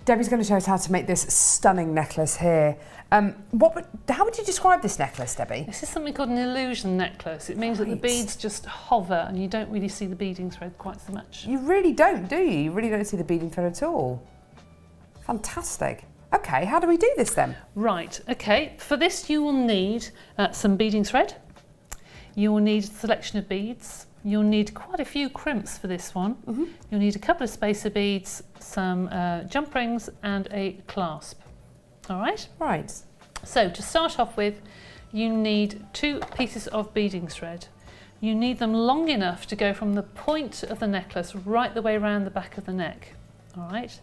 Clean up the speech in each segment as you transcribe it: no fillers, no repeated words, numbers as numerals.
Debbie's going to show us how to make this stunning necklace here. How would you describe this necklace, Debbie? This is something called an illusion necklace. It means that the beads just hover and you don't really see the beading thread quite so much. You really don't, do you? You really don't see the beading thread at all. Fantastic. Okay, how do we do this then? Right, okay. For this you will need some beading thread. You will need a selection of beads. You'll need quite a few crimps for this one. You'll need a couple of spacer beads, some jump rings and a clasp. All right? Right. So to start off with, you need 2 pieces of beading thread. You need them long enough to go from the point of the necklace right the way around the back of the neck. All right?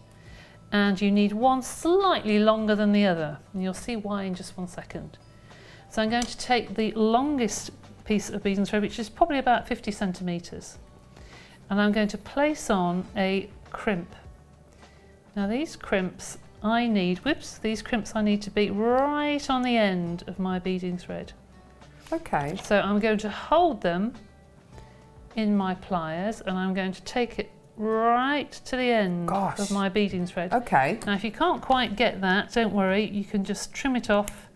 And you need one slightly longer than the other. And you'll see why in just one second. So I'm going to take the longest piece of beading thread, which is probably about 50 centimetres, and I'm going to place on a crimp. Now these crimps I need to be right on the end of my beading thread. Okay. So I'm going to hold them in my pliers and I'm going to take it right to the end of my beading thread. Okay. Now if you can't quite get that, don't worry, you can just trim it off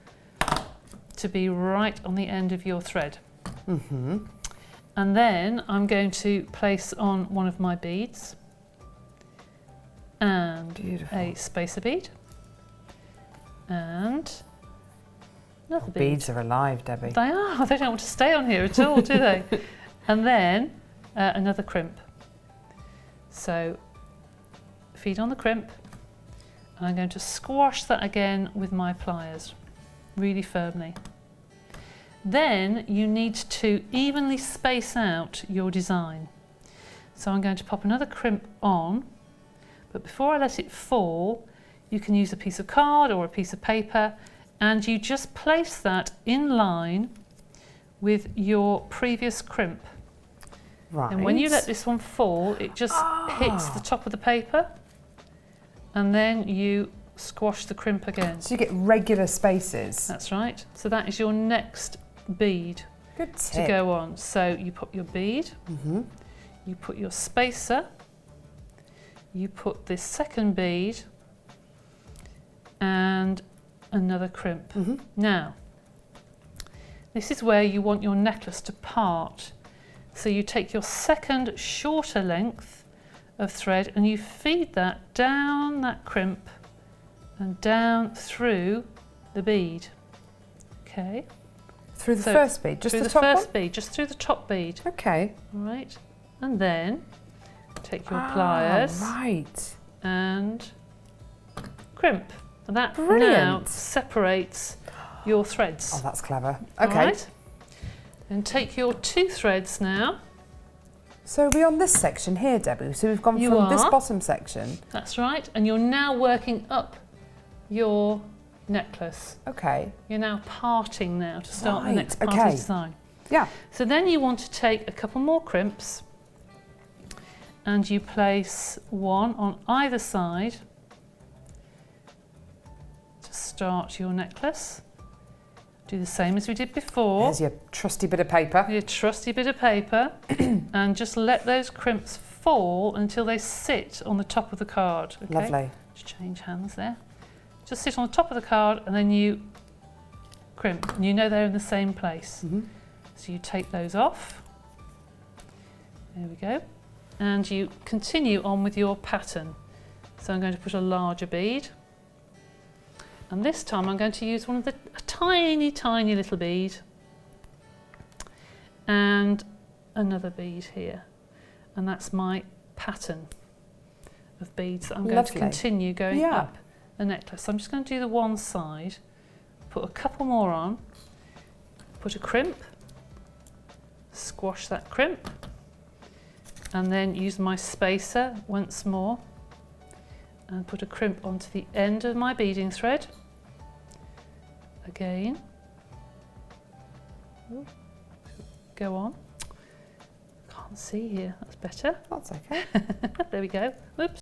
to be right on the end of your thread. And then I'm going to place on one of my beads and a spacer bead and another bead. Beads are alive, Debbie. They are. They don't want to stay on here at all, do they? And then another crimp. So feed on the crimp and I'm going to squash that again with my pliers really firmly. Then you need to evenly space out your design. So I'm going to pop another crimp on, but before I let it fall, you can use a piece of card or a piece of paper and you just place that in line with your previous crimp. Right. And when you let this one fall, it just hits the top of the paper and then you squash the crimp again. So you get regular spaces. That's right. So that is your next bead to go on. So you put your bead, you put your spacer, you put this second bead and another crimp. Now, this is where you want your necklace to part. So you take your second shorter length of thread and you feed that down that crimp and down through the bead. Okay. Through the first bead, just through the the top first one? bead, just through the top bead. Okay. All right. And then take your pliers right. and crimp. And that now Brilliant. separates your threads. Oh, that's clever. All Okay. right. And take your 2 threads now. So are we on this section here, Debbie? So we've gone from this bottom section. That's right. And you're now working up your necklace. Okay. You're now parting now to start the next part of the design. Yeah. So then you want to take a couple more crimps and you place one on either side to start your necklace. Do the same as we did before. There's your trusty bit of paper. Your trusty bit of paper and just let those crimps fall until they sit on the top of the card. Okay? Lovely. Just change hands there. Just sit on the top of the card and then you crimp. And you know they're in the same place. So you take those off. There we go. And you continue on with your pattern. So I'm going to put a larger bead. And this time I'm going to use a tiny, tiny little bead. And another bead here. And that's my pattern of beads that I'm going to continue going up the necklace. So I'm just going to do the one side, put a couple more on, put a crimp, squash that crimp, and then use my spacer once more and put a crimp onto the end of my beading thread. Again. Ooh. Go on. Can't see here, that's better. That's okay. There we go. Whoops.